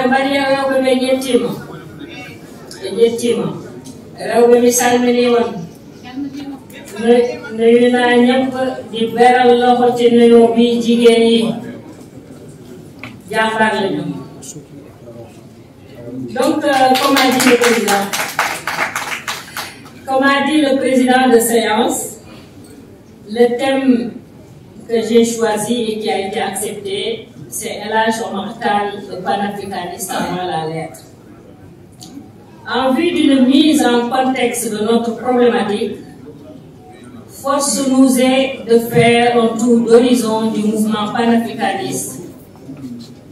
Maria Rewbe ɓe ƴettima rewɓe mi salmini on nuyuna ñëpp di beral loxo ci nuyoo bi jigéen yi jàmbaar lañu. Donc comme a dit le président de séance, le thème que j'ai choisi et qui a été accepté, c'est El Hadji Omar Tall, le panafricaniste avant la lettre. En vue d'une mise en contexte de notre problématique, force nous est de faire un tour d'horizon du mouvement panafricaniste,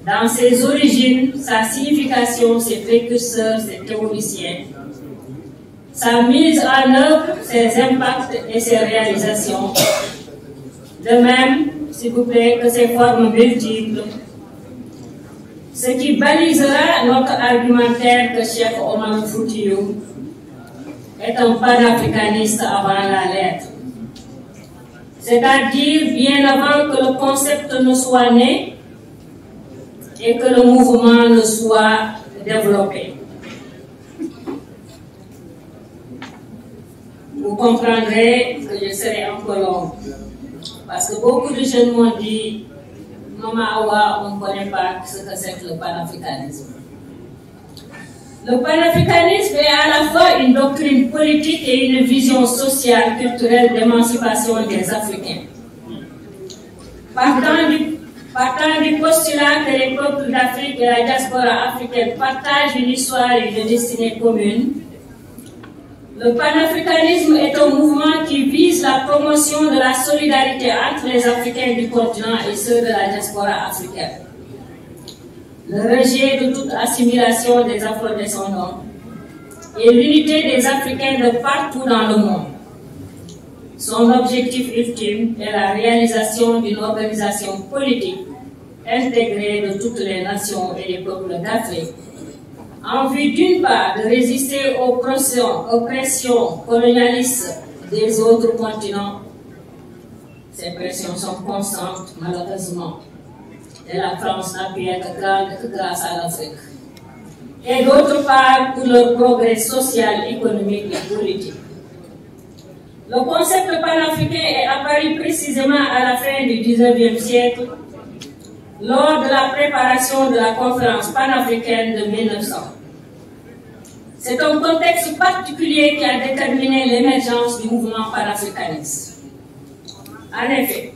dans ses origines, sa signification, ses précurseurs, ses théoriciens, sa mise en œuvre, ses impacts et ses réalisations. De même, s'il vous plaît, que ses formes multiples, ce qui balisera notre argumentaire que Cheikh Omar Foutiyou est un panafricaniste avant la lettre. C'est-à-dire bien avant que le concept ne soit né et que le mouvement ne soit développé. Vous comprendrez que je serai un peu long, parce que beaucoup de jeunes m'ont dit Maman Awa, on ne connaît pas ce que c'est que le panafricanisme. Le panafricanisme est à la fois une doctrine politique et une vision sociale, culturelle d'émancipation des Africains. Partant du postulat que les peuples d'Afrique et la diaspora africaine partagent une histoire et une destinée commune, le panafricanisme est un mouvement qui vise la promotion de la solidarité entre les Africains du continent et ceux de la diaspora africaine. Le rejet de toute assimilation des afro-descendants et l'unité des Africains de partout dans le monde. Son objectif ultime est la réalisation d'une organisation politique intégrée de toutes les nations et les peuples d'Afrique, en vue d'une part de résister aux pressions colonialistes des autres continents. Ces pressions sont constantes, malheureusement, et la France n'a pu être grande que grâce à l'Afrique. Et d'autre part, pour leur progrès social, économique et politique. Le concept panafricain est apparu précisément à la fin du XIXe siècle, lors de la préparation de la conférence panafricaine de 1900. C'est un contexte particulier qui a déterminé l'émergence du mouvement panafricaniste. En effet,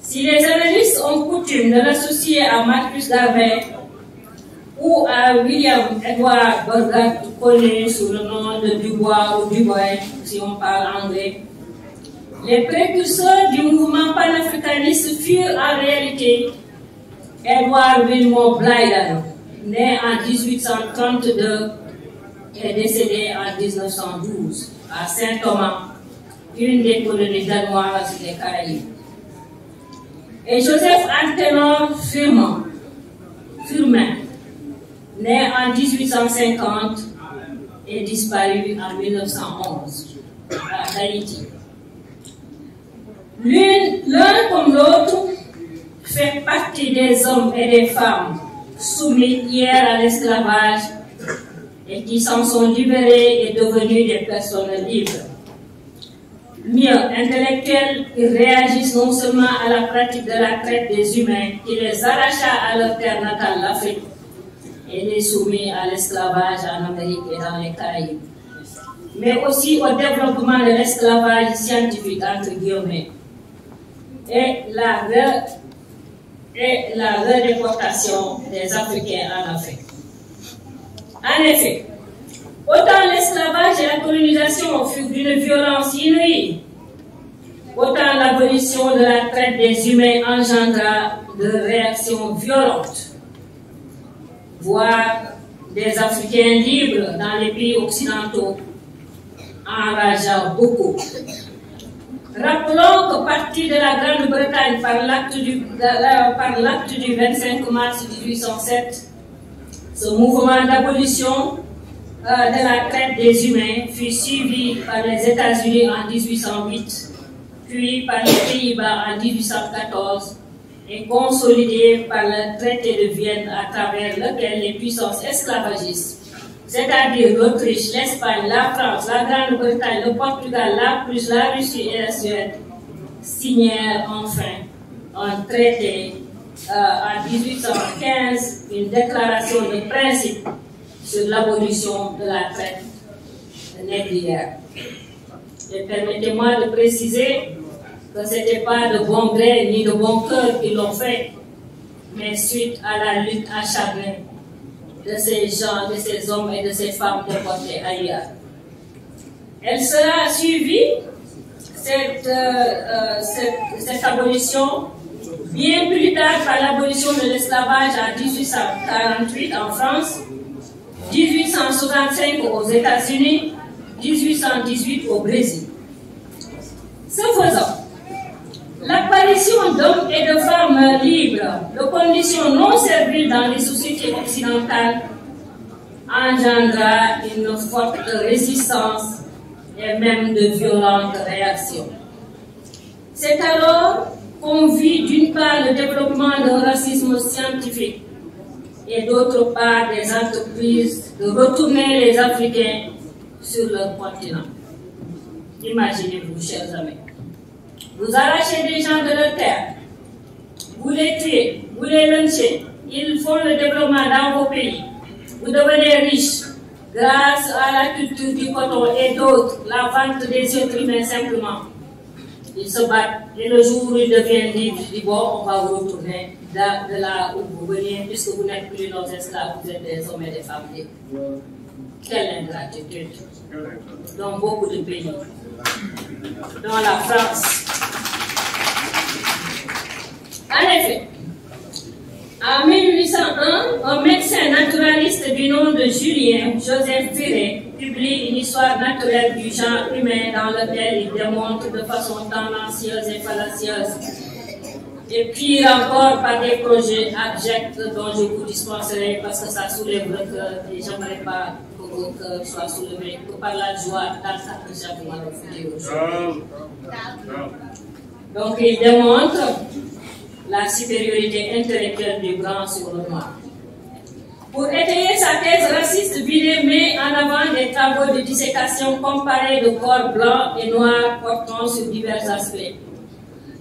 si les analystes ont coutume de l'associer à Marcus Garvey ou à William Edward Burgard, connu sous le nom de Dubois ou Dubois, si on parle anglais, les précurseurs du mouvement panafricaniste furent en réalité Edward Wilmot Blyden, né en 1832 et décédé en 1912 à Saint-Thomas, une des colonies danoises des Caraïbes. Et Joseph Antenor Firmin, né en 1850 et disparu en 1911 à Haïti. L'un comme l'autre fait partie des hommes et des femmes soumis hier à l'esclavage et qui s'en sont libérés et devenus des personnes libres. Mieux, intellectuels, ils réagissent non seulement à la pratique de la traite des humains qui les arracha à leur terre natale, l'Afrique, et les soumit à l'esclavage en Amérique et dans les Caraïbes, mais aussi au développement de l'esclavage scientifique, entre guillemets, et la redéportation des Africains en Afrique. En effet, autant l'esclavage et la colonisation furent d'une violence inouïe, autant l'abolition de la traite des humains engendra de réactions violentes, voire des Africains libres dans les pays occidentaux, enrageant beaucoup. Rappelons que parti de la Grande-Bretagne par l'acte du 25 mars 1807, ce mouvement d'abolition de la traite des humains fut suivi par les États-Unis en 1808, puis par les Pays-Bas en 1814 et consolidée par le traité de Vienne à travers lequel les puissances esclavagistes, c'est-à-dire l'Autriche, l'Espagne, la France, la Grande-Bretagne, le Portugal, la Prusse, la Russie et la Suède, signèrent enfin un traité en 1815, une déclaration de principe sur l'abolition de la traite négrière. Et permettez-moi de préciser que ce n'était pas de bon gré ni de bon cœur qu'ils l'ont fait, mais suite à la lutte acharnée de ces gens, de ces hommes et de ces femmes déportés ailleurs. Elle sera suivie, cette abolition, bien plus tard par l'abolition de l'esclavage en 1848 en France, 1865 aux États-Unis, 1818 au Brésil. Ce faisant, l'apparition d'hommes et de femmes libres, de conditions non serviles dans les sociétés occidentales, engendra une forte résistance et même de violentes réactions. C'est alors qu'on vit d'une part le développement d'un racisme scientifique et d'autre part des entreprises de retourner les Africains sur leur continent. Imaginez-vous, chers amis. Vous arrachez des gens de leur terre, vous les tuez, vous les lynchez, ils font le développement dans vos pays, vous devenez riches grâce à la culture du coton et d'autres, la vente des êtres humains simplement. Ils se battent et le jour où ils deviennent libres, ils disent bon, on va vous retourner de là où vous veniez, puisque vous n'êtes plus nos esclaves, vous êtes des hommes et des femmes libres. Quelle ingratitude dans beaucoup de pays. Dans la France. En effet, en 1801, un médecin naturaliste du nom de Julien Joseph Furet publie une histoire naturelle du genre humain dans laquelle il démontre de façon tendancieuse et fallacieuse, et pire encore par des projets abjects dont je vous dispenserai parce que ça soulève le cœur et j'aimerais pas que vos cœurs soient soulevés que par la joie dans ça que j'avais refusé aujourd'hui. Donc il démontre la supériorité intellectuelle du blanc sur le noir. Pour étayer sa thèse raciste, Villet met en avant des travaux de dissécation comparés de corps blancs et noirs portant sur divers aspects,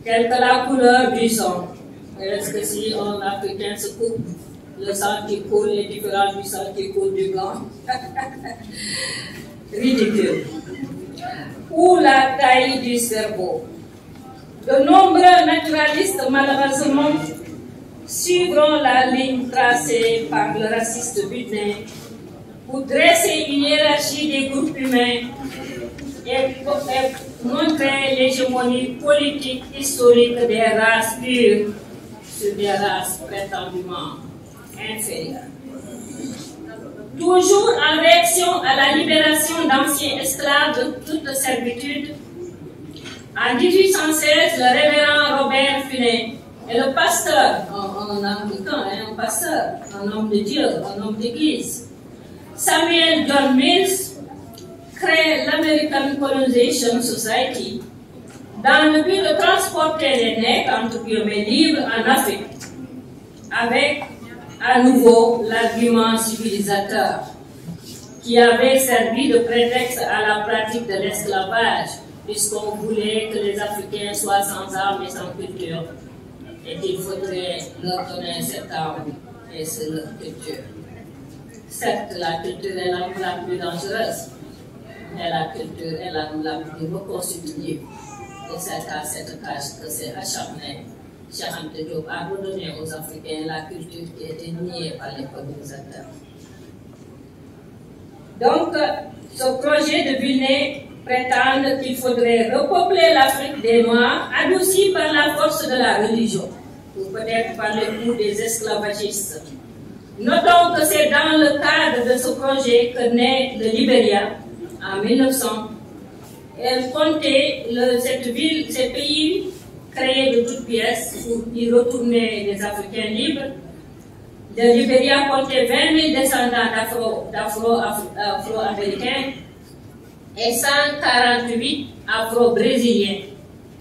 tels que la couleur du sang. Est-ce que si un Africain se coupe, le sang qui coule est différent du sang qui coule du blanc? Ridicule. Ou la taille du cerveau. De nombreux naturalistes, malheureusement, suivront la ligne tracée par le raciste Butin pour dresser une hiérarchie des groupes humains et montrer l'hégémonie politique historique des races pures sur des races prétendument inférieures. Toujours en réaction à la libération d'anciens esclaves de toute servitude, en 1816, le révérend Robert Furet et le pasteur, un anglican, un pasteur, un homme de Dieu, un homme d'église, Samuel John Mills, crée l'American Colonization Society dans le but de transporter les nègres, entre guillemets, libres en Afrique, avec à nouveau l'argument civilisateur qui avait servi de prétexte à la pratique de l'esclavage, puisqu'on voulait que les Africains soient sans âme et sans culture, et qu'il faudrait leur donner cette âme et c'est leur culture. Certes, la culture est la plus dangereuse, mais la culture est la plus reconstitutive. Et c'est à cette tâche que c'est acharné. Cheikh Anta Diop a redonné aux Africains la culture qui était niée par les colonisateurs. Donc, ce projet de Villeneuve prétend qu'il faudrait repeupler l'Afrique des Noirs, adoucie par la force de la religion, ou peut-être par le coup des esclavagistes. Notons que c'est dans le cadre de ce projet que naît le Libéria en 1900. Elle comptait ces pays créés de toutes pièces pour y retourner les Africains libres. Le Libéria comptait 20 000 descendants d'Afro-Américains et 148 Afro-Brésiliens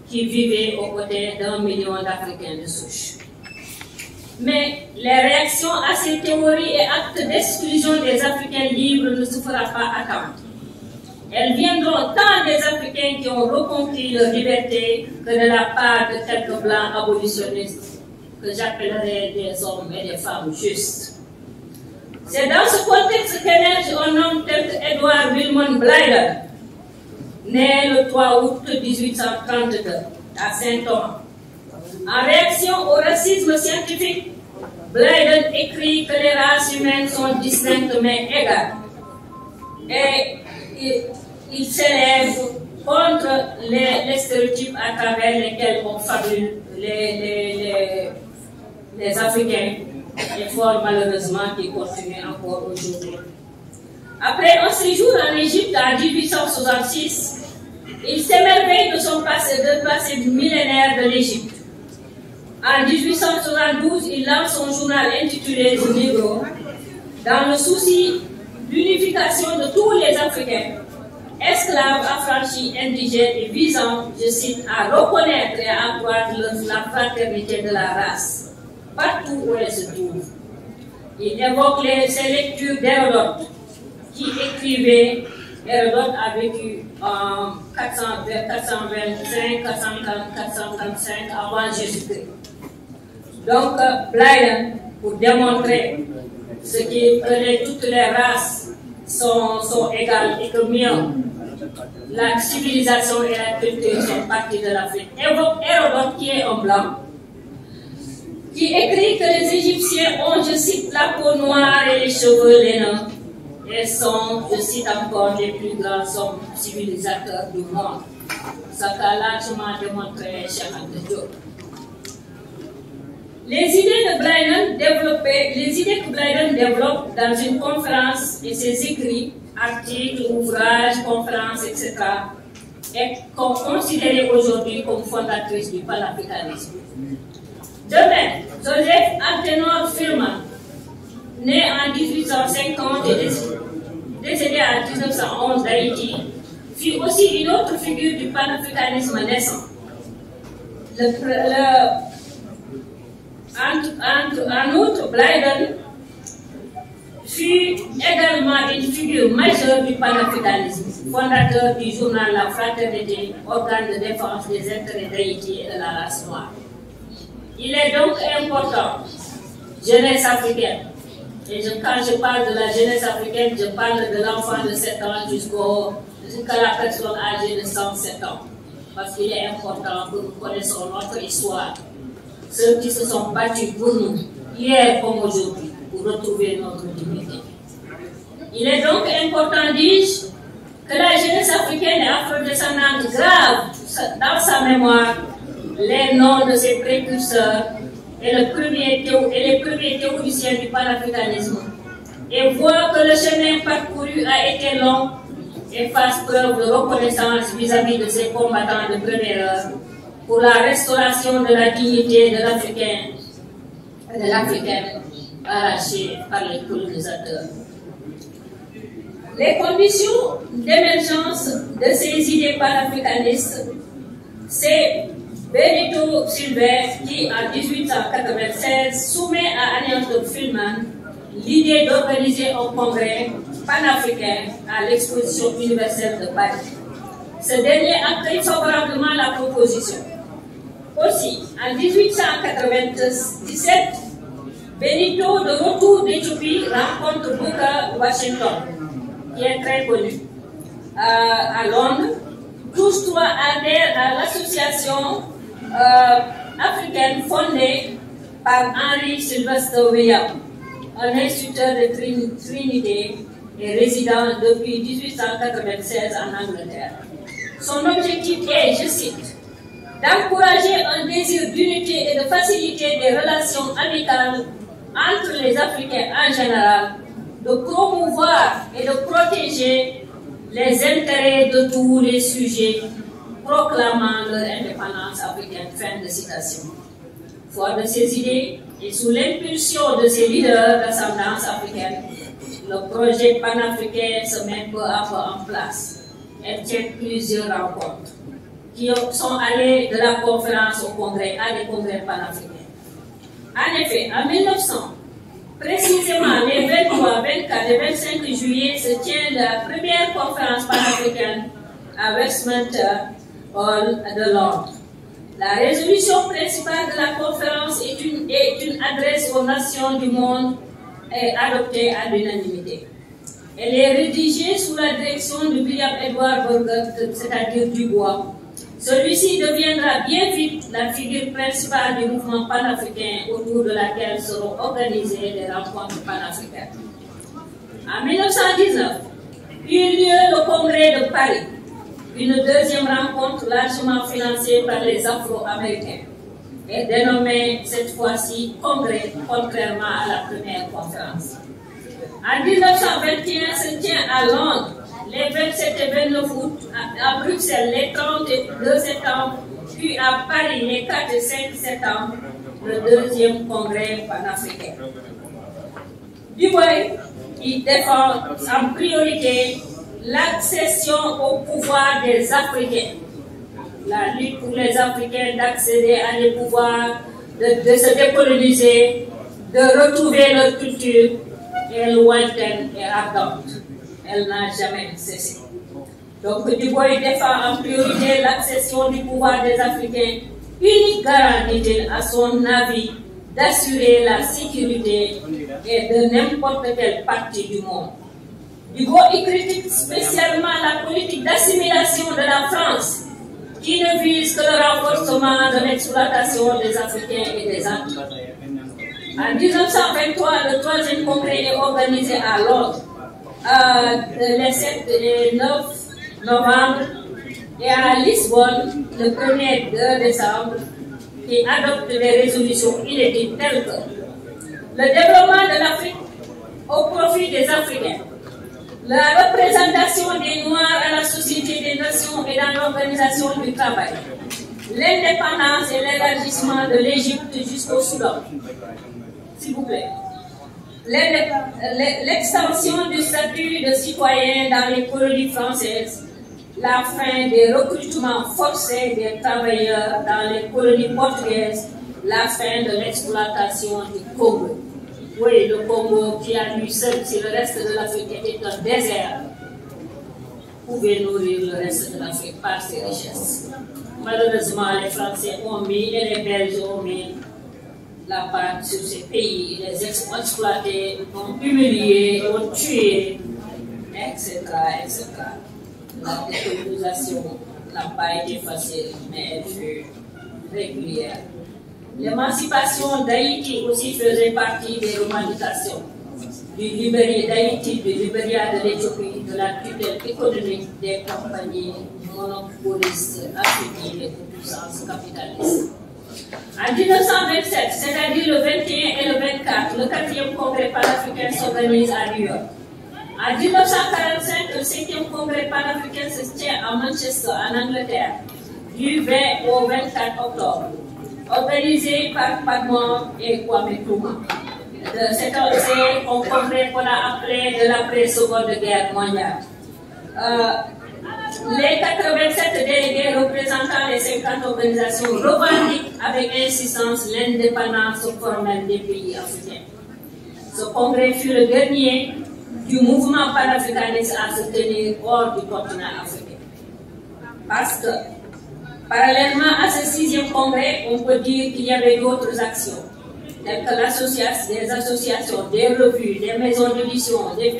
qui vivaient aux côtés d'1 million d'Africains de souche. Mais les réactions à ces théories et actes d'exclusion des Africains libres ne se fera pas attendre. Elles viendront tant des Africains qui ont reconquis leur liberté que de la part de quelques blancs abolitionnistes que j'appellerai des hommes et des femmes justes. C'est dans ce contexte qu'émerge un homme tel que Edward Wilmot Blyden, né le 3 août 1832 à Saint-Thomas. En réaction au racisme scientifique, Blyden écrit que les races humaines sont distinctes mais égales. Et il s'élève contre les stéréotypes à travers lesquels on fabule les Africains, et fort malheureusement qui continuent encore aujourd'hui. Après un séjour en Égypte en 1866, il s'émerveille de son passé millénaire de l'Égypte. En 1872, il lance son journal intitulé The Negro, dans le souci d'unification de tous les Africains, esclaves, affranchis, indigènes et visant, je cite, à reconnaître et à accroître la fraternité de la race, partout où elle se trouve. Il évoque ses lectures d'Hérodote, qui écrivait, Hérodote a vécu en 425, 445 avant Jésus-Christ. Donc, Blyden, pour démontrer que toutes les races sont égales et que mieux, la civilisation et la culture sont parties de l'Afrique. Évoque Hérodote, qui est un blanc, qui écrit que les Égyptiens ont, je cite, la peau noire et les cheveux laineux, et sont, je cite encore, les plus grands hommes civilisateurs du monde. Ça qu'a largement démontré Cheikh Anta Diop. Les idées que Blyden développe dans une conférence et ses écrits, articles, ouvrages, conférences, etc., est considérée aujourd'hui comme fondatrice du panafricanisme. De même, Joseph Antenor Firman, né en 1850 et décédé en 1911 d'Haïti, fut aussi une autre figure du panafricanisme naissant. En outre, Blyden fut également une figure majeure du panafricanisme, fondateur du journal La Fraternité, organe de défense des intérêts d'Haïti et de la race noire. Il est donc important, jeunesse africaine, et quand je parle de la jeunesse africaine, je parle de l'enfant de 7 ans jusqu'à la personne âgée de 107 ans, parce qu'il est important que nous connaissions notre histoire. Ceux qui se sont battus pour nous, hier comme aujourd'hui, pour retrouver notre dignité. Il est donc important, dis-je, que la jeunesse africaine et afrodescendante grave dans sa mémoire les noms de ses précurseurs et les premiers théoriciens du panafricanisme, et voit que le chemin parcouru a été long et fasse preuve de reconnaissance vis-à-vis de ses combattants de première heure pour la restauration de la dignité de l'Africain et de l'Africaine arrachée par les colonisateurs. Les conditions d'émergence de ces idées panafricanistes, c'est Benito Silver qui, en 1896, soumet à Anton Filman l'idée d'organiser un congrès panafricain à l'exposition universelle de Paris. Ce dernier accueille favorablement la proposition. Aussi, en 1897, Benito, de retour d'Éthiopie, rencontre Booker Washington, qui est très connu, à Londres. Tous trois adhèrent à l'association africaine fondée par Henry Sylvester Williams, un instructeur de Trinité et résident depuis 1896 en Angleterre. Son objectif est, je cite, d'encourager un désir d'unité et de faciliter des relations amicales entre les Africains en général, de promouvoir et de protéger les intérêts de tous les sujets proclamant leur indépendance africaine. Fin de citation. Fort de ces idées et sous l'impulsion de ces leaders d'ascendance africaine, le projet panafricain se met peu à peu en place et tient plusieurs rencontres qui sont allées de la conférence au congrès à des congrès panafricains. En effet, en 1900, précisément les 23, 24 et 25 juillet se tient la première conférence panafricaine à Westminster Hall de Londres. La résolution principale de la conférence est une adresse aux nations du monde et adoptée à l'unanimité. Elle est rédigée sous la direction de William Edward Burger, c'est-à-dire Dubois. Celui-ci deviendra bien vite la figure principale du mouvement panafricain autour de laquelle seront organisées les rencontres panafricaines. En 1919, eut lieu le congrès de Paris, une deuxième rencontre largement financée par les Afro-Américains et dénommée cette fois-ci congrès, contrairement à la première conférence. En 1921 se tient à Londres les 27 et 29 août, à Bruxelles les 30 et 2 septembre, puis à Paris les 4 et 5 septembre, le deuxième congrès panafricain. Dubois, il défend en priorité l'accession au pouvoir des Africains, la lutte pour les Africains d'accéder à des pouvoirs, de se décoloniser, de retrouver leur culture est lointaine et ardente. Elle n'a jamais cessé. Donc Dubois défend en priorité l'accession du pouvoir des Africains, unique garantie à son avis d'assurer la sécurité et de n'importe quelle partie du monde. Dubois critique spécialement la politique d'assimilation de la France, qui ne vise que le renforcement de l'exploitation des Africains et des Antilles. En 1923, le troisième congrès est organisé à Londres, les 7 et 9 novembre, et à Lisbonne, le 1er 2 décembre, qui adopte des résolutions inédites telles que le développement de l'Afrique au profit des Africains, la représentation des Noirs à la Société des Nations et dans l'organisation du travail, l'indépendance et l'élargissement de l'Égypte jusqu'au Soudan. S'il vous plaît. L'extension du statut de citoyen dans les colonies françaises, la fin des recrutements forcés des travailleurs dans les colonies portugaises, la fin de l'exploitation du Congo. Oui, le Congo qui a lui seul, si le reste de l'Afrique était un désert, pouvait nourrir le reste de l'Afrique par ses richesses. Malheureusement, les Français ont mis et les Belges ont mis la part sur ces pays, ils les ont exploités, ont humiliés, ont tué, etc., etc. La décolonisation n'a pas été facile, mais elle fut régulière. L'émancipation d'Haïti aussi faisait partie des revendications du Libéria d'Haïti, du Libéria de l'Éthiopie, de la tutelle économique des compagnies monopolistes africaines et de puissance capitaliste. En 1927, c'est-à-dire le 21 et le 24, le 4e congrès panafricain s'organise à New York. En 1945, le 5e congrès panafricain se tient à Manchester, en Angleterre, du 20 au 24 octobre, organisé par Padmore et Kwame Nkrumah. C'est un congrès qu'on a appelé de l'après-seconde guerre mondiale. Les 87 délégués représentant les 50 organisations revendiquent avec insistance l'indépendance formelle des pays africains. Ce congrès fut le dernier du mouvement panafricaniste à se tenir hors du continent africain. Parce que, parallèlement à ce 6e congrès, on peut dire qu'il y avait d'autres actions, telles que des associations, des revues, des maisons d'édition, des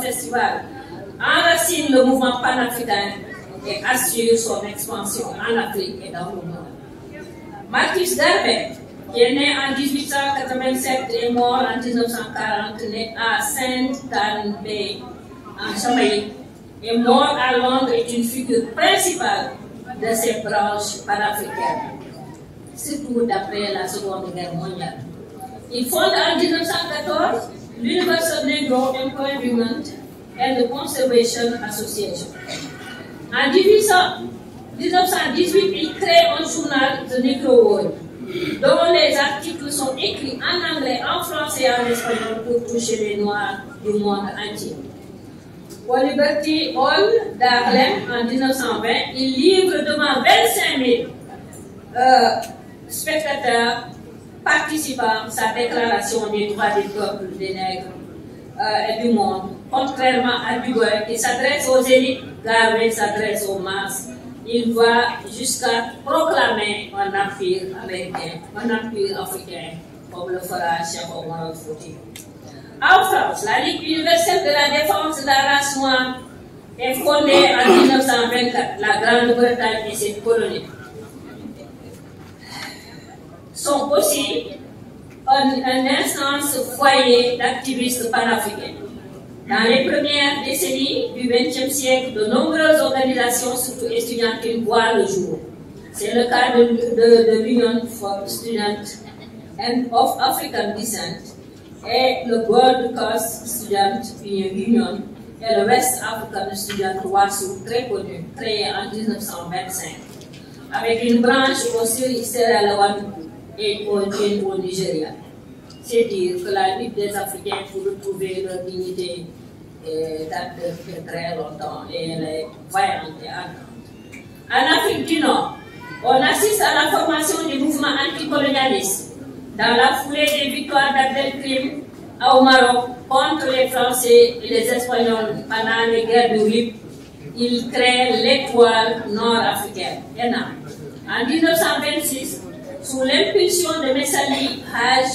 festivals, enracine le mouvement panafricain et assure son expansion en Afrique et dans le monde. Marcus Garvey, qui est né en 1887 et mort en 1940, né à Saint-Anne Bay, en Jamaïque, et mort à Londres, est une figure principale de ces branches panafricaines, surtout d'après la Seconde Guerre mondiale. Il fonde en 1914 l'Universal Negro Employment and the Conservation Association. En 1918, il crée un journal, The Negro World, dont les articles sont écrits en anglais, en français et en espagnol pour toucher les Noirs du monde entier. Au Liberty Hall d'Harlem en 1920, il livre devant 25 000 spectateurs participant sa déclaration des droits des peuples, des nègres et du monde, contrairement à Dubois qui s'adresse aux élites, Garvey s'adresse aux masses. Il va jusqu'à proclamer un empire américain, un empire africain, comme le fera Cheikh Omar Fouti. En France, la Ligue universelle de la défense de la race noire est fondée en 1924. La Grande-Bretagne et ses colonies sont aussi un instance foyer d'activistes panafricains. Dans les premières décennies du XXe siècle, de nombreuses organisations, surtout étudiantines, voient le jour. C'est le cas de l'Union for Students and of African Descent et le Gold Coast Student Union et le West African Student Wasu, très connu, créé en 1925, avec une branche au Sierra Leone et au Nigeria. C'est dire que la lutte des Africains pour retrouver leur dignité date de très longtemps et elle est vaillante et ardente. En Afrique du Nord, on assiste à la formation du mouvement anticolonialiste. Dans la foulée des victoires d'Abdelkrim au Maroc contre les Français et les Espagnols pendant les guerres du Rif, il crée l'Étoile nord-africaine, ENA. En 1926, sous l'impulsion de Messali Haj,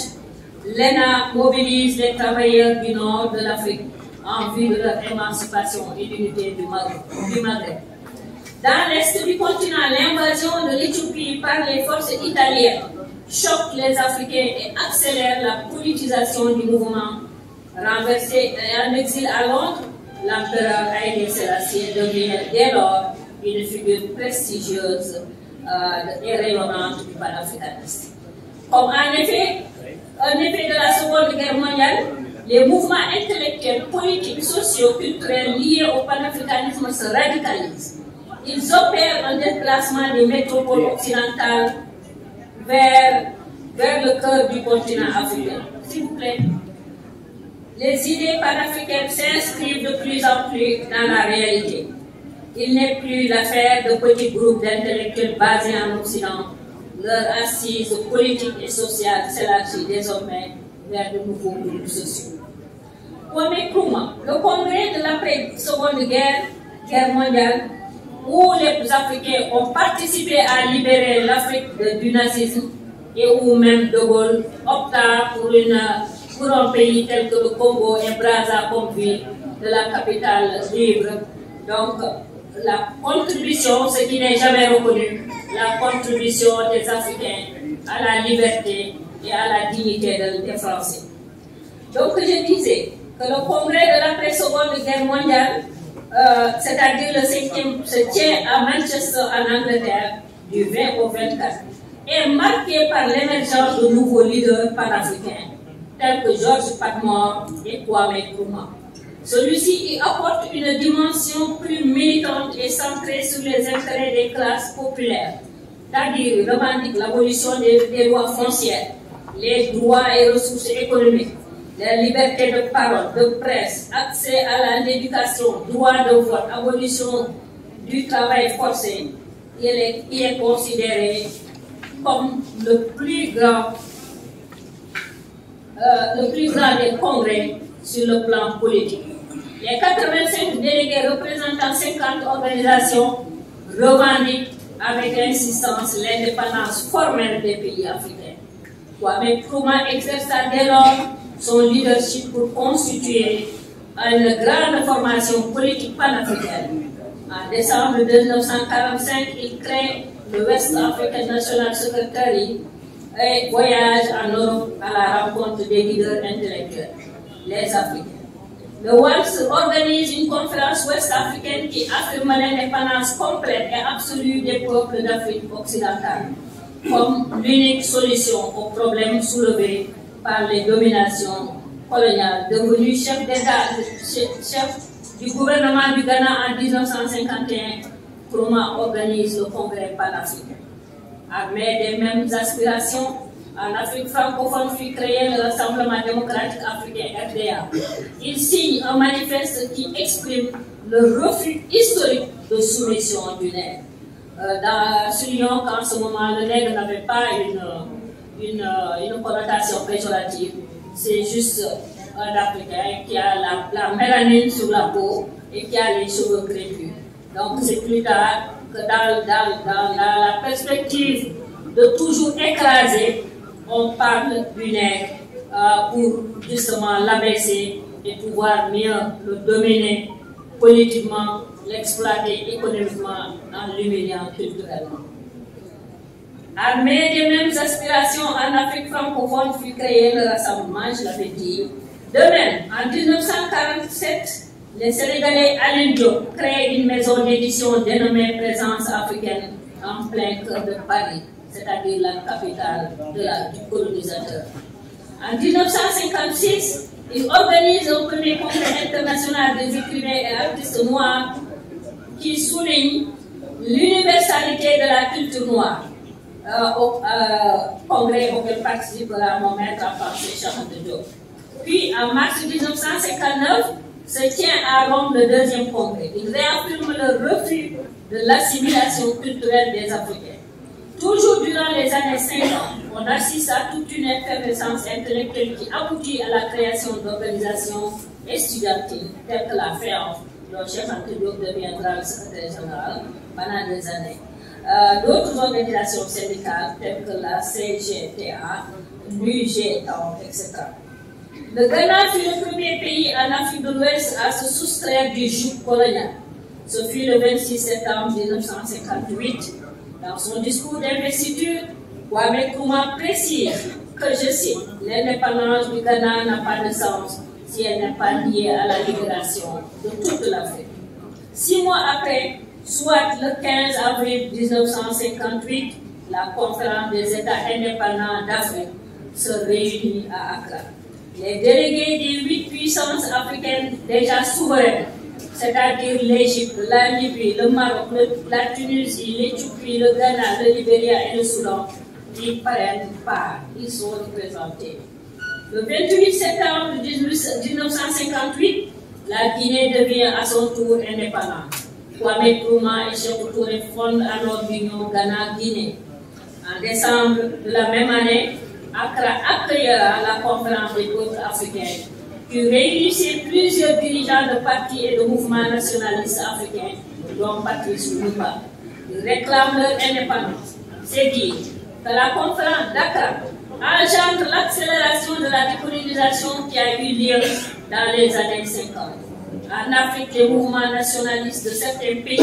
l'ENA mobilise les travailleurs du nord de l'Afrique en vue de leur émancipation et l'unité du Maghreb. Dans l'est du continent, l'invasion de l'Éthiopie par les forces italiennes choque les Africains et accélère la politisation du mouvement. Renversé en exil à Londres, l'empereur Haïlé Sélassié devient dès lors une figure prestigieuse et rayonnante du panafricanisme. Comme un effet de la Seconde Guerre mondiale, les mouvements intellectuels, politiques, sociaux, culturels liés au panafricanisme se radicalisent. Ils opèrent un déplacement des métropoles occidentales vers le cœur du continent africain. S'il vous plaît. Les idées panafricaines s'inscrivent de plus en plus dans la réalité. Il n'est plus l'affaire de petits groupes d'intellectuels basés en Occident. Leur assise politique et sociale s'élargit désormais vers de nouveaux groupes sociaux. Kwame Nkrumah, le congrès de l'après-seconde guerre mondiale, où les Africains ont participé à libérer l'Afrique du nazisme et où même De Gaulle opta pour un pays tel que le Congo et Brazza comme ville de la capitale libre. Donc, la contribution, ce qui n'est jamais reconnu, la contribution des Africains à la liberté et à la dignité des Français. Donc, je disais que le congrès de l'après-seconde guerre mondiale, c'est-à-dire le 5e, se tient à Manchester, en Angleterre, du 20 au 24, est marqué par l'émergence de nouveaux leaders panafricains, tels que George Patmore et Kwame Nkrumah. Celui-ci y apporte une dimension plus militante et centrée sur les intérêts des classes populaires, c'est-à-dire il revendique l'abolition des lois foncières, les droits et ressources économiques, la liberté de parole, de presse, accès à l'éducation, droit de vote, abolition du travail forcé. Il est considéré comme le plus grand des congrès sur le plan politique. Les 85 délégués représentant 50 organisations revendiquent avec insistance l'indépendance formelle des pays africains. Kwame Nkrumah exerça dès lors son leadership pour constituer une grande formation politique panafricaine. En décembre 1945, il crée le West African National Secretary et voyage en Europe à la rencontre des leaders intellectuels, les Africains. Le WALS organise une conférence ouest-africaine qui affirme l'indépendance complète et absolue des peuples d'Afrique occidentale comme l'unique solution aux problèmes soulevés par les dominations coloniales. Devenu chef du gouvernement du Ghana en 1951, Nkrumah organise le congrès panafricain. Armé des mêmes aspirations, en Afrique francophone fut créé le Rassemblement démocratique africain, RDA. Il signe un manifeste qui exprime le refus historique de soumission du nègre. Soulignons qu'en ce moment, le nègre n'avait pas une connotation péjorative. C'est juste un Africain qui a la mélanine sur la peau et qui a les cheveux crépus. Donc c'est plus tard que dans la perspective de toujours écraser, on parle du nègre pour justement l'abaisser et pouvoir mieux le dominer politiquement, l'exploiter économiquement en l'humiliant culturellement. Armé des mêmes aspirations en Afrique francophone fut créé le rassemblement, je l'avais dit. De même, en 1947, les Sénégalais Alain Diop créent une maison d'édition dénommée Présence africaine en plein cœur de Paris, c'est-à-dire la capitale du colonisateur. En 1956, il organise un premier congrès international des écrivains et artistes noirs qui souligne l'universalité de la culture noire. Au congrès auquel participera mon maître à penser Charles de Diop. Puis, en mars 1959, se tient à Rome le deuxième congrès. Il réaffirme le refus de l'assimilation culturelle des Africains. Toujours durant les années 50, on assiste à toute une effervescence intellectuelle qui aboutit à la création d'organisations estudiantines, telles que la FEANF, dont Charles de Diop deviendra le secrétaire général pendant des années. D'autres organisations syndicales telles que la CGTA, l'UGTAN, etc. Le Ghana fut le premier pays en Afrique de l'Ouest à se soustraire du joug colonial. Ce fut le 26 septembre 1958. Dans son discours d'investiture, Kwame Nkrumah précise que, je cite, « L'indépendance du Ghana n'a pas de sens si elle n'est pas liée à la libération de toute l'Afrique. » 6 mois après, soit le 15 avril 1958, la conférence des États indépendants d'Afrique se réunit à Accra. Les délégués des 8 puissances africaines déjà souveraines, c'est-à-dire l'Égypte, la Libye, le Maroc, la Tunisie, l'Éthiopie, le Ghana, le Libéria et le Soudan, n'y prennent part, ils sont représentés. Le 28 septembre 1958, la Guinée devient à son tour indépendante. Kwame Nkrumah et Sékou Touré fondent alors l'Union Ghana-Guinée. En décembre de la même année, Accra accueillera la conférence des peuples africains qui réunissait plusieurs dirigeants de partis et de mouvements nationalistes africains, dont Patrice Lumumba. Ils réclament leur indépendance. C'est dire que la conférence d'Accra engendre l'accélération de la décolonisation qui a eu lieu dans les années 50. En Afrique, les mouvements nationalistes de certains pays,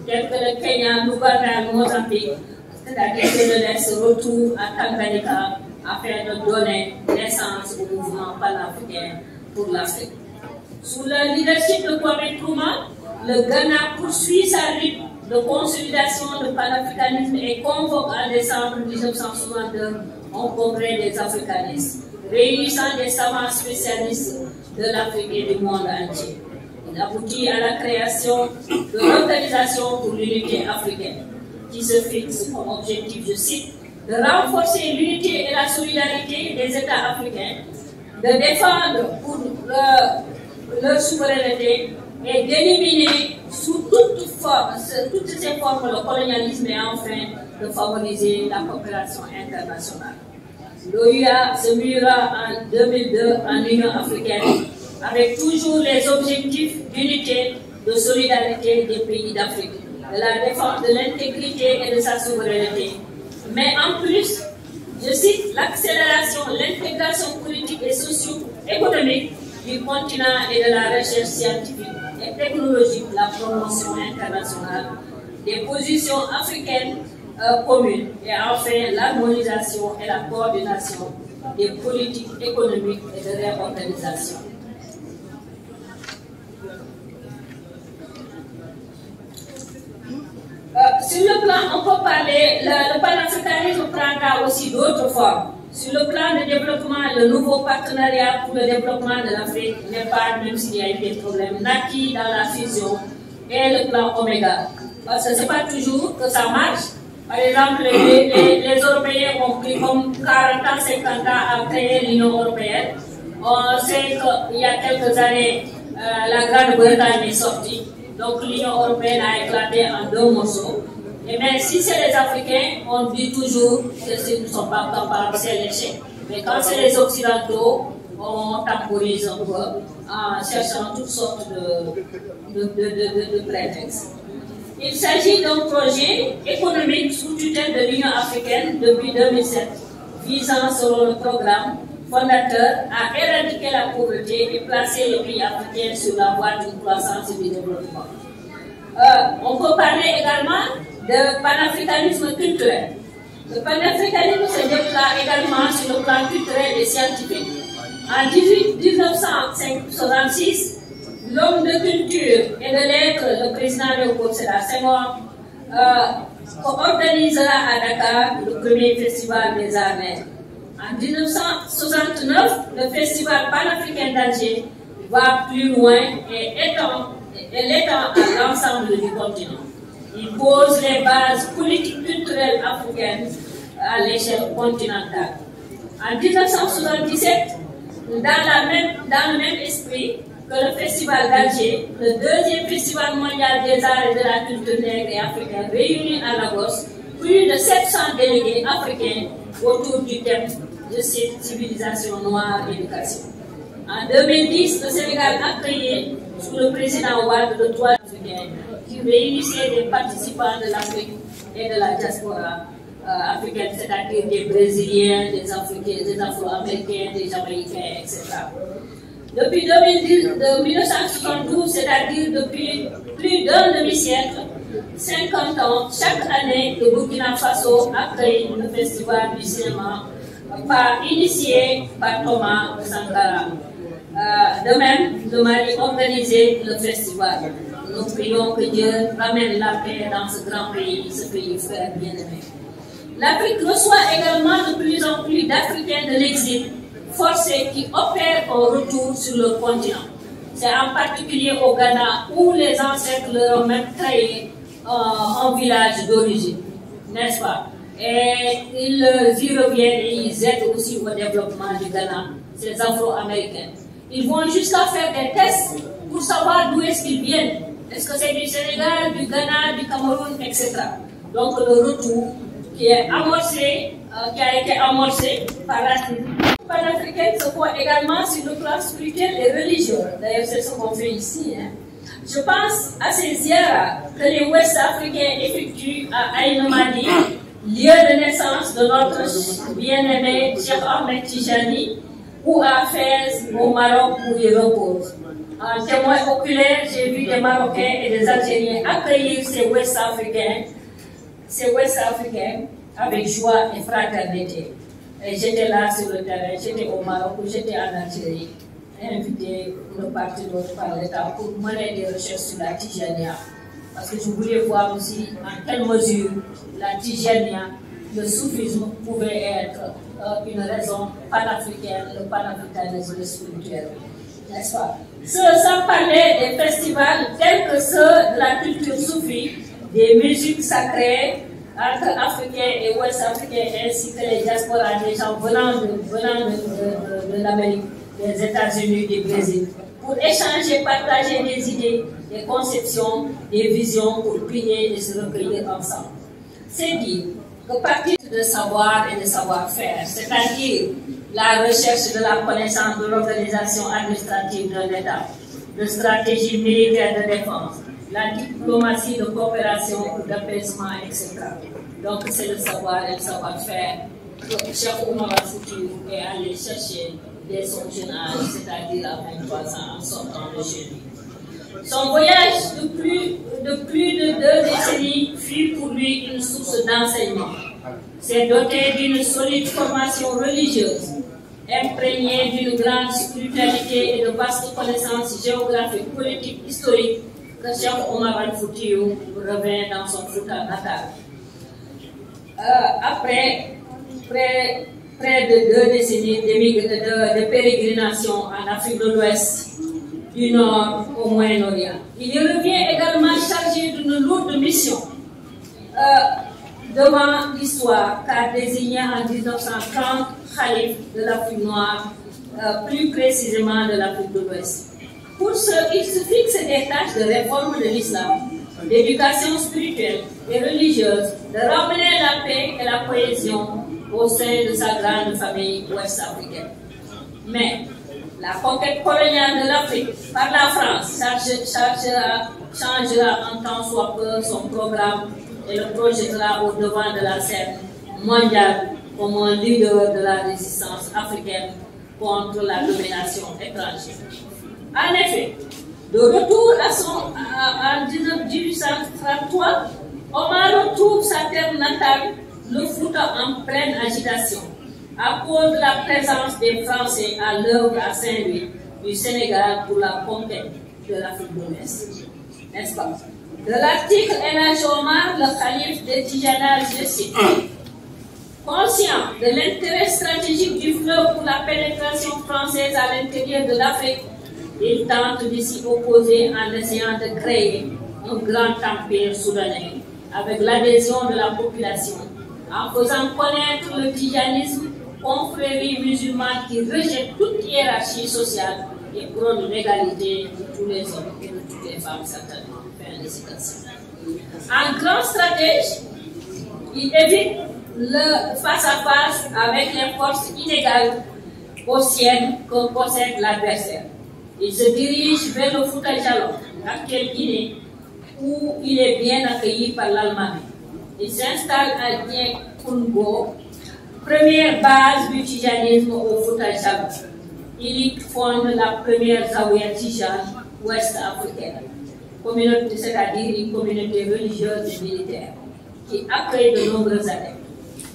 tels que le Kenya, l'Ouganda et le Mozambique, c'est-à-dire de l'Est, retrouvent à Tanganyika afin de donner naissance au mouvement panafricain pour l'Afrique. Sous le leadership de Kwame Nkrumah, le Ghana poursuit sa lutte de consolidation du panafricanisme et convoque en décembre 1962 un congrès des africanistes, réunissant des savants spécialistes de l'Afrique et du monde entier. Il aboutit à la création de l'Organisation pour l'unité africaine, qui se fixe comme objectif, je cite, de renforcer l'unité et la solidarité des États africains, de défendre pour leur souveraineté et d'éliminer sous toutes ces formes le colonialisme et enfin de favoriser la coopération internationale. L'OUA se muera en 2002 en Union africaine avec toujours les objectifs d'unité, de solidarité des pays d'Afrique, de la défense de l'intégrité et de sa souveraineté. Mais en plus, je cite, l'accélération, l'intégration politique et socio-économique du continent et de la recherche scientifique et technologique, la promotion internationale des positions africaines communes et enfin l'harmonisation et la coordination des politiques économiques et de réorganisation. Sur le plan, on peut parler, le panafricanisme prendra aussi d'autres formes. Sur le plan de développement, le nouveau partenariat pour le développement de l'Afrique n'est pas, même s'il y a eu des problèmes, naquis dans la fusion et le plan Oméga. Parce que ce n'est pas toujours que ça marche. Par exemple, les Européens ont pris comme 40 ans, 50 ans à créer l'Union européenne. On sait qu'il y a quelques années, la Grande-Bretagne est sortie. Donc l'Union européenne a éclaté en 2 morceaux. Mais si c'est les Africains, on dit toujours que s'ils ne sont pas capables, c'est l'échec. Mais quand c'est les Occidentaux, on temporise un peu en cherchant toutes sortes de prétextes. Il s'agit d'un projet économique sous tutelle de l'Union africaine depuis 2007, visant, selon le programme fondateur, à éradiquer la pauvreté et placer les pays africains sur la voie d'une croissance et du développement. On peut parler également de panafricanisme culturel. Le panafricanisme se déploie également sur le plan culturel et scientifique. En 1966, l'homme de culture et de lettres, le président Léopold Sédar Senghor, organisera à Dakar le premier festival des arts nègres. En 1969, le festival panafricain d'Alger va plus loin et l'étend à l'ensemble du continent. Il pose les bases politiques culturelles africaines à l'échelle continentale. En 1977, dans le même esprit que le Festival d'Alger, le deuxième festival mondial des arts et de la culture nègre et africaine réunit à Lagos plus de 700 délégués africains autour du thème de cette civilisation noire et éducation. En 2010, le Sénégal a créé, sous le président Ouad, le toit africain qui réunissait des participants de l'Afrique et de la diaspora africaine, c'est-à-dire des Brésiliens, des Africains, des Afro-Américains, des Jamaïcains, etc. Depuis 1972, c'est-à-dire depuis plus d'un demi-siècle, 50 ans, chaque année, le Burkina Faso accueille le festival du cinéma initié par Thomas Sankara. De même, le Mali organisait le festival. Nous prions que Dieu ramène la paix dans ce grand pays, ce pays frère bien-aimé. L'Afrique reçoit également de plus en plus d'Africains de l'exil forcés qui opèrent au retour sur le continent. C'est en particulier au Ghana où les ancêtres leur ont même créé un village d'origine, n'est-ce pas? Et ils y reviennent et ils aident aussi au développement du Ghana, ces Afro-Américains. Ils vont jusqu'à faire des tests pour savoir d'où est-ce qu'ils viennent. Est-ce que c'est du Sénégal, du Ghana, du Cameroun, etc. Donc le retour qui a été amorcé par la panafricaine se voit également sur le plan spirituel et religieux. D'ailleurs, c'est ce qu'on fait ici. Je pense à ces ziyaras que les Ouest-Africains effectuent à Aïn Madi, lieu de naissance de notre bien-aimé Cheikh Ahmed Tijani, ou à Fès, au Maroc, où il repose. En témoin oculaire, j'ai vu des Marocains et des Algériens accueillir ces Ouest-Africains avec joie et fraternité. Et j'étais là sur le terrain, j'étais au Maroc, j'étais en Algérie, invité pour le parti d'autre par l'État pour mener des recherches sur la Tijania. Parce que je voulais voir aussi en quelle mesure la Tijania, le soufisme pouvait être une raison panafricaine, le panafricanisme spirituel. N'est-ce pas? Sans parler des festivals tels que ceux de la culture soufie, des musiques sacrées entre Africains et Ouest-Africains, ainsi que les diasporas, des gens venant de l'Amérique, des États-Unis, du Brésil, pour échanger, partager des idées, des conceptions, des visions, pour prier et se recueillir ensemble. C'est dit que partir de savoir et de savoir-faire, c'est-à-dire la recherche de la connaissance de l'organisation administrative d'un État, de stratégie militaire de défense, la diplomatie de coopération ou d'apaisement, etc. Donc c'est le savoir et le savoir-faire que Cheikh Oumar Foutiyou est allé chercher dès son jeune âge, c'est-à-dire à 23 ans en sortant de chez lui. Son voyage de plus de 2 décennies fut pour lui une source d'enseignement. C'est doté d'une solide formation religieuse, imprégné d'une grande spiritualité et de vastes connaissances géographiques, politiques, historiques, que Cheikh Oumar Foutiyou revint dans son Fouta natal. Après près de 2 décennies de pérégrination en Afrique de l'Ouest, du Nord au Moyen-Orient, il y revient également chargé d'une lourde mission devant l'histoire, car désigné en 1930 Khalif de l'Afrique noire, plus précisément de l'Afrique de l'Ouest. Pour ce, il se fixe des tâches de réforme de l'islam, d'éducation spirituelle et religieuse, de ramener la paix et la cohésion au sein de sa grande famille ouest-africaine. Mais la conquête coloniale de l'Afrique par la France changera en tant soit peu son programme et le projettera au devant de la scène mondiale comme un leader de la résistance africaine contre la domination étrangère. En effet, de retour en 1833, Omar retrouve sa terre natale, le Fouta, en pleine agitation, à cause de la présence des Français à l'œuvre à Saint-Louis du Sénégal pour la conquête de l'Afrique de l'Ouest. N'est-ce pas? De l'article El Hadj Omar, le calife de Tidjana, je cite: conscient de l'intérêt stratégique du fleuve pour la pénétration française à l'intérieur de l'Afrique, il tente de s'y opposer en essayant de créer un grand empire soudanais avec l'adhésion de la population, en faisant connaître le tidjanisme, confrérie musulmane qui rejette toute hiérarchie sociale et prône l'égalité de tous les hommes et de toutes les femmes certainement. Fin de citation. En grand stratège, il évite le face-à-face avec les forces inégales ossiennes que possède l'adversaire. Il se dirige vers le Fouta Djallon, actuelle Guinée, où il est bien accueilli par l'Allemagne. Il s'installe à Diekoungo, première base du tijanisme au Fouta Djallon. Il y fonde la première Zawiya Tijane ouest-africaine, c'est-à-dire une communauté religieuse et militaire, qui accueille de nombreux adeptes.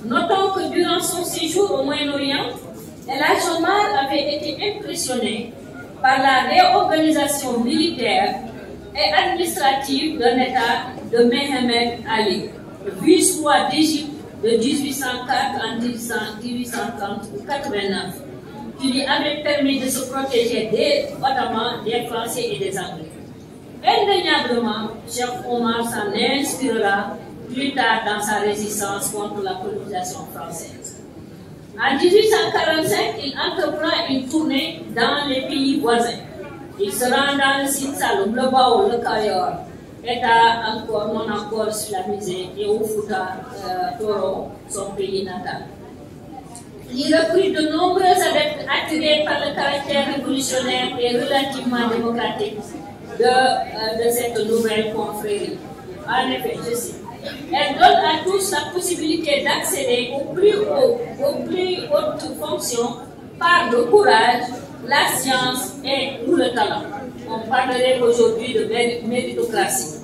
Notons que durant son séjour au Moyen-Orient, El Hadj Omar avait été impressionné par la réorganisation militaire et administrative d'un État de Mehemet Ali, vice-roi d'Égypte de 1804 à 1830 ou 89, qui lui avait permis de se protéger des Ottomans, des Français et des Anglais. Indéniablement, Cheikh Omar s'en inspirera plus tard dans sa résistance contre la colonisation française. En 1845, il entreprend une tournée dans les pays voisins. Il se rend dans le Sine Saloum, le Baol, le Kayor, État encore non encore islamisé, et au Fouta Toro, son pays natal. Il recrute de nombreux adeptes attirés par le caractère révolutionnaire et relativement démocratique de cette nouvelle confrérie. En effet, je cite: elle donne à tous la possibilité d'accéder aux plus hautes fonctions par le courage, la science et ou le talent. On parlerait aujourd'hui de méritocratie.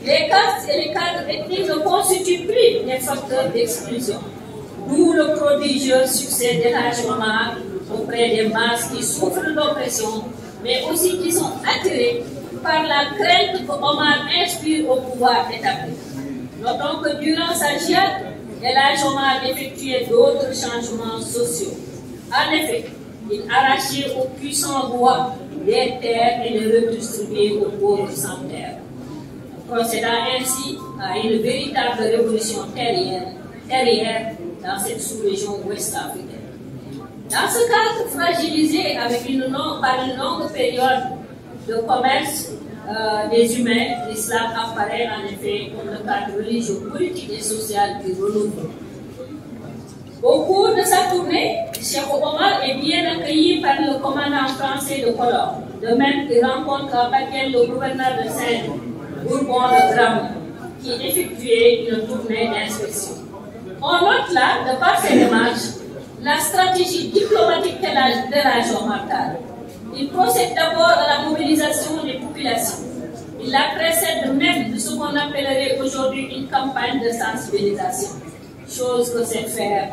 Les castes et les cadres ethniques ne constituent plus des facteurs d'exclusion. D'où le prodigieux succès d'El Hadj Omar auprès des masses qui souffrent d'oppression, mais aussi qui sont attirés par la crainte que Omar inspire au pouvoir établi. Notons que durant sa djihad, El Hadj Omar effectuait d'autres changements sociaux. En effet, il arrachait aux puissants rois des terres et les redistribuait aux pauvres sans terre, procédant ainsi à une véritable révolution terrière dans cette sous-région ouest-africaine. Dans ce cadre fragilisé par une longue période de commerce des humains, l'islam apparaît en effet comme le cadre religieux, politique et social qui renouvelle. Au cours de sa tournée, Cheikh Omar est bien accueilli par le commandant français de Colombe. De même qu'il rencontre à Bakel le gouverneur de Saint-Louis, Bourbon de Gramont, qui effectuait une tournée d'inspection. On note là, de par ses démarches, la stratégie diplomatique de Hadj Omar Tall. Il procède d'abord à la mobilisation des populations. Il la précède même de ce qu'on appellerait aujourd'hui une campagne de sensibilisation, chose que sait faire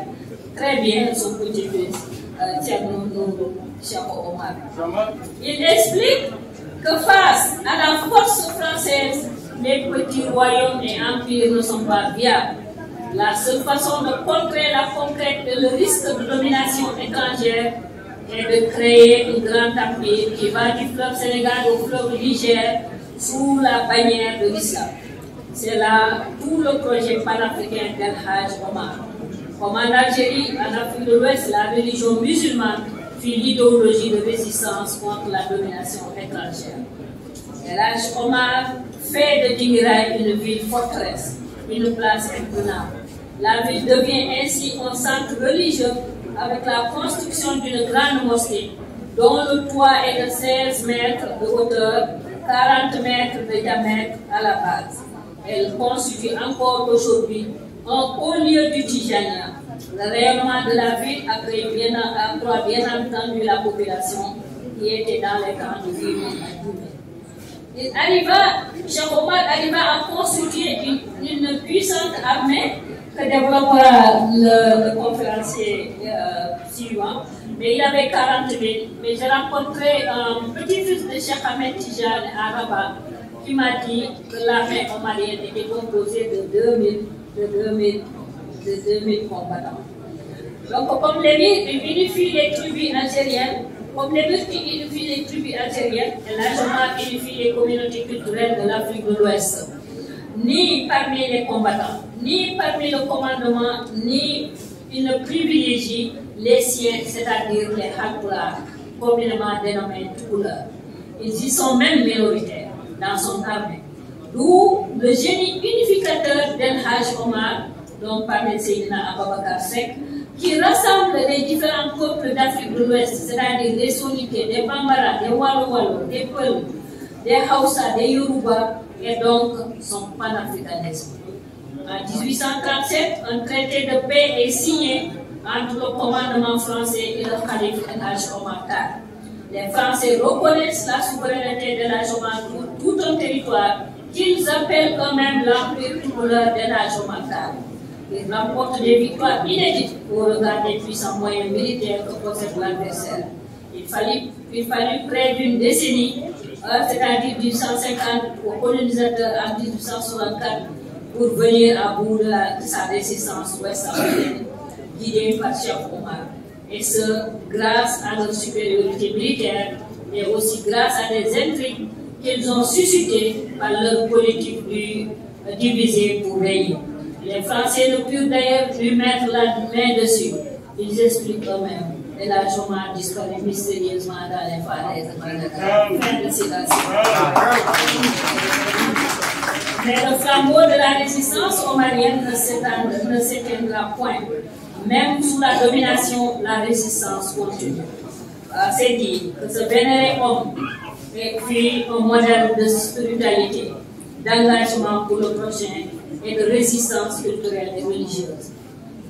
très bien son petit-fils, Thierno Cheikh Omar. Il explique que face à la force française, les petits royaumes et empires ne sont pas viables. La seule façon de contrer la conquête et le risque de domination étrangère est de créer un grand empire qui va du fleuve Sénégal au fleuve Niger sous la bannière de l'islam. C'est là tout le projet panafricain d'El Hadj Omar. Comme en Algérie, en Afrique de l'Ouest, la religion musulmane fut l'idéologie de résistance contre la domination étrangère. El Hadj Omar fait de Dingiraï une ville forteresse, une place imprenable. La ville devient ainsi un centre religieux avec la construction d'une grande mosquée dont le toit est de 16 mètres de hauteur, 40 mètres de diamètre à la base. Elle constitue encore aujourd'hui un haut lieu du Tijania. Le rayonnement de la ville accroît bien entendu la population qui était dans les camps de vie. Cheikh Omar arriva à constituer une puissante armée que développera le conférencier suivant. Mais il avait 40 000. Mais j'ai rencontré un petit-fils de Cheikh Ahmed Tijani à Rabat qui m'a dit que l'armée omarienne était composée de 2000 combattants. Donc, comme les unifie les tribus algériennes, elle a largement unifié les communautés culturelles de l'Afrique de l'Ouest. Ni parmi les combattants, ni parmi le commandement, ni il ne privilégie les siens, c'est-à-dire les Halpulaar, communément dénommés Toucouleurs. Ils y sont même minoritaires dans son armée. D'où le génie unificateur d'El Hadj Omar, dont parlait Seydina Ababakar Seck, qui rassemble les différents peuples d'Afrique de l'Ouest, c'est-à-dire des Soninké, des Bambara, des Walo-Walo, des Peul, des Hausa, des Yoruba, et donc son panafricanisme. En 1837, un traité de paix est signé entre le commandement français et le calife El Hadj Omar Tall. Les Français reconnaissent la souveraineté de l'Hadj Omar pour tout un territoire qu'ils appellent eux-mêmes l'empire toucouleur d'El Hadj Omar Tall. Ils remportent des victoires inédites au regard des puissants moyens militaires que possède l'adversaire. Il fallut près d'une décennie, c'est-à-dire 1850 aux colonisateurs en 1864, pour venir à bout de sa résistance ouest-africaine, guidée par Cheikh Omar. Et ce, grâce à leur supériorité militaire, et aussi grâce à des intrigues qu'ils ont suscitées par leur politique du diviser pour régner. Les Français ne purent d'ailleurs lui mettre la main dessus. Ils expliquent eux-mêmes. Et la Joma a disparu mystérieusement dans les falaises de Madagascar. Fin de citation. Mais le flambeau de la résistance omarienne ne s'éteindra point. Même sous la domination, la résistance continue. C'est dit que ce vénéré homme fut un modèle de spiritualité, d'engagement pour le prochain et de résistance culturelle et religieuse.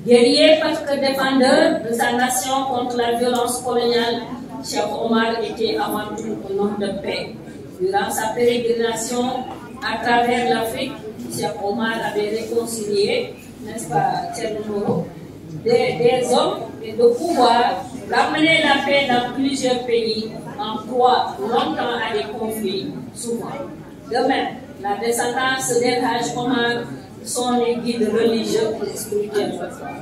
Guerrier parce que défendeur de sa nation contre la violence coloniale, Cheikh Omar était avant tout un homme de paix. Durant sa pérégrination à travers l'Afrique, Cheikh Omar avait réconcilié, n'est-ce pas, Tcherno, des hommes et de pouvoir, ramener la paix dans plusieurs pays, en proie longtemps à des conflits, souvent. De même, la descendance d'El Hadj Omar sont les guides religieux et spirituels.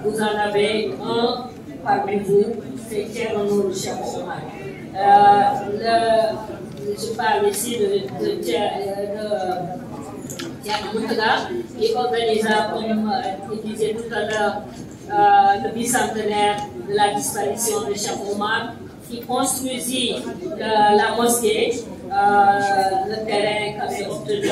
Vous en avez un parmi vous, c'est Tcherno Cheikh Omar. Je parle ici de Tcherno Moutaga, qui organisa, comme il disait tout à l'heure, le bicentenaire de la disparition de Cheikh Omar, qui construisit la mosquée, le terrain qu'avait obtenu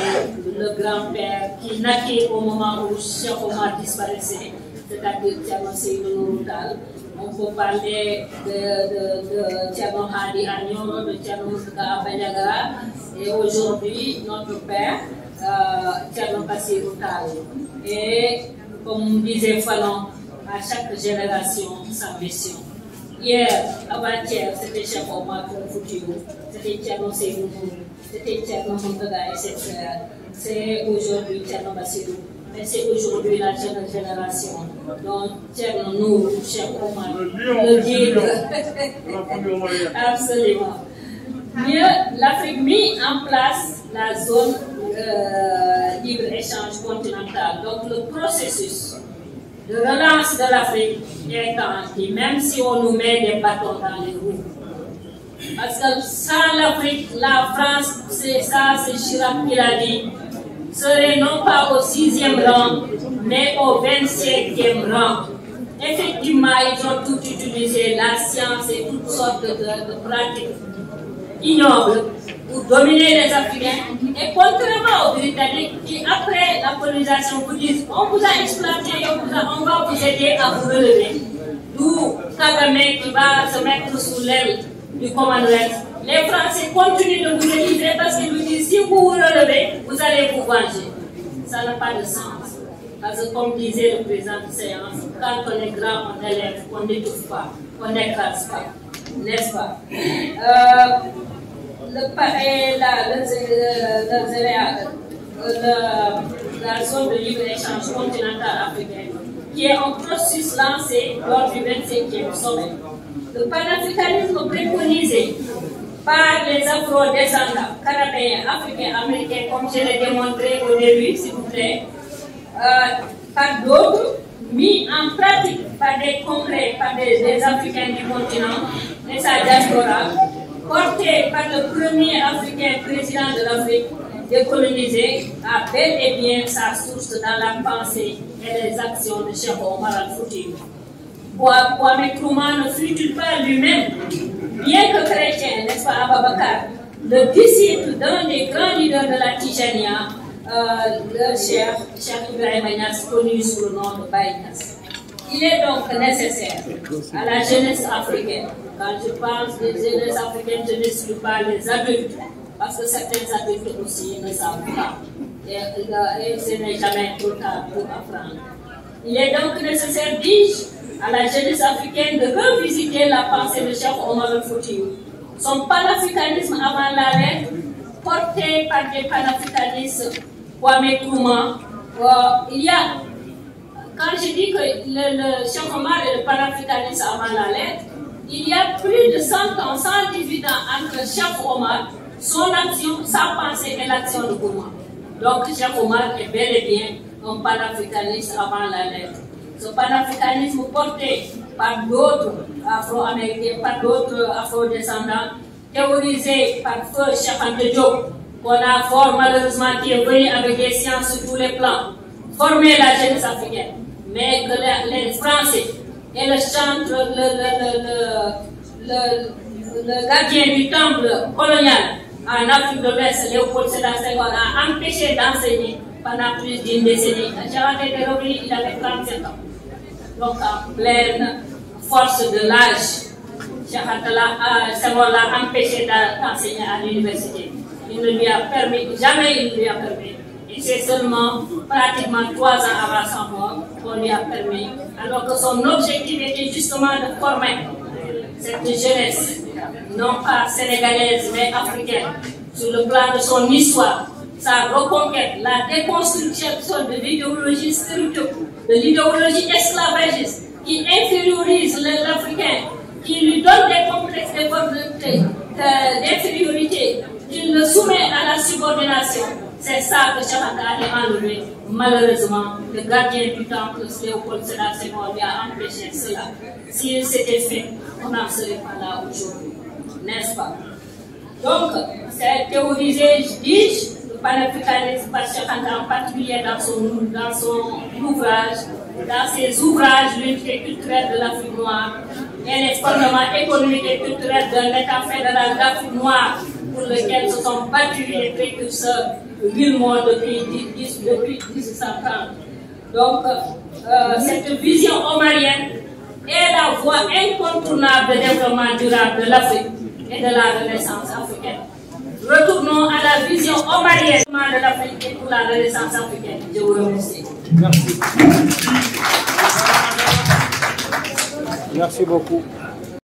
le grand-père qui naquit au moment où Cheikh Omar disparaissait, c'est-à-dire Tcherno Seydou Nourou Tall. On peut parler de Tcherno Hadi Agnon, de Tcherno Moutaga Bandiagara, et aujourd'hui notre père, Tcherno Bassirou Tall. Et comme disait Fanon, à chaque génération sa mission. Hier, avant-hier, c'était Cheikh Omar Foutiyou, c'était Tcherno Seydou Nourou, c'était Tcherno Moutaga et ses frères. C'est aujourd'hui Tcherno Bassirou, mais c'est aujourd'hui la jeune génération. Donc Tcherno Nourou, Cheikh Omar, le guide. Absolument. Mieux, l'Afrique mit en place la zone libre-échange continental. Donc le processus de relance de l'Afrique est garanti, même si on nous met des bâtons dans les roues. Parce que sans l'Afrique, la France, c'est ça, c'est Chirac qui l'a dit, serait non pas au 6e rang, mais au 25e rang. Effectivement, ils ont tout utilisé, la science et toutes sortes de pratiques ignoble pour dominer les Africains. Et contrairement aux Britanniques qui, après la colonisation, vous disent on vous a exploité, on va vous aider à vous relever. D'où Kagame qui va se mettre sous l'aile du Commonwealth. Les Français continuent de vous délivrer parce qu'ils vous disent si vous vous relevez, vous allez vous venger. Ça n'a pas de sens. Parce que comme disait le président de séance, quand on est grand, on élève, on n'étouffe pas, on n'écrase pas. N'est-ce pas? La zone de libre-échange continentale africaine, qui est en processus lancé lors du 25e sommet. Le panafricanisme préconisé par les afro-descendants, canadiens, africains, américains, comme je l'ai démontré au début, s'il vous plaît, par d'autres, mis en pratique par des congrès, par des Africains du continent et sa diaspora, porté par le premier Africain président de l'Afrique décolonisé, a bel et bien sa source dans la pensée et les actions de Cheikh Omar al-Foutiyou. Kwame Nkrumah ne fut-il pas lui-même, bien que chrétien, n'est-ce pas, Ababakar, le disciple d'un des grands leaders de la Tijania, le Cheikh Ibrahima Niass, connu sous le nom de Baye Niass. Il est donc nécessaire à la jeunesse africaine, quand je parle de jeunesse africaine, je n'exclus pas les adultes, parce que certains adultes aussi ne savent pas. Et ce n'est jamais trop tard pour apprendre. Il est donc nécessaire, dis-je, à la jeunesse africaine de revisiter la pensée de Cheikh Omar al-Foutiyou. Son panafricanisme avant la lettre, porté par des panafricanistes Kwame Nkrumah, il y a, quand je dis que le Cheikh Omar est le panafricanisme avant la lettre, il y a plus de 100 ans, 118 ans entre Cheikh Omar, son action, sa pensée et l'action de Nkrumah. Donc Cheikh Omar est bel et bien un panafricaniste avant la lettre. Ce panafricanisme porté par d'autres Afro-Américains, par d'autres Afro-descendants, théorisé par feu Cheikh Anta Diop, qu'on a fort malheureusement qui est venu avec des sciences sur tous les plans, former la jeunesse africaine, mais que les Français et le chantre, le gardien du temple colonial en Afrique de l'Ouest, Léopold Sédar Senghor, a empêché d'enseigner pendant plus d'une décennie. Cheikh Anta était revenu, il avait 37 ans. Donc en pleine force de l'âge, Cheikh Anta Senghor l'a empêché d'enseigner à l'université. Il ne lui a permis, jamais il ne lui a permis. Et c'est seulement pratiquement 3 ans avant sa mort qu'on lui a permis, alors que son objectif était justement de former cette jeunesse, non pas sénégalaise mais africaine, sur le plan de son histoire, sa reconquête, la déconstruction de l'idéologie stéréotype, de l'idéologie esclavagiste qui infériorise l'Africain, qui lui donne des complexes d'infériorité, qui le soumet à la subordination. C'est ça que Cheikh Anta a enlevé. Malheureusement, le gardien du temple, Léopold Sédar Senghor, lui a empêché cela. S'il s'était fait, on n'en serait pas là aujourd'hui, n'est-ce pas? Donc, c'est théorisé, dis-je, le panafricanisme par Cheikh Anta, en particulier dans son ouvrage, dans ses ouvrages, l'unité culturelle de l'Afrique noire et les fondements économiques et culturels d'un État fédéral d'Afrique noire pour lequel se sont battus les précurseurs Villemot depuis 1830. Donc, cette vision omarienne est la voie incontournable de développement durable de l'Afrique et de la renaissance africaine. Retournons à la vision omarienne de l'Afrique et pour la renaissance africaine. Je vous remercie. Merci. Merci beaucoup.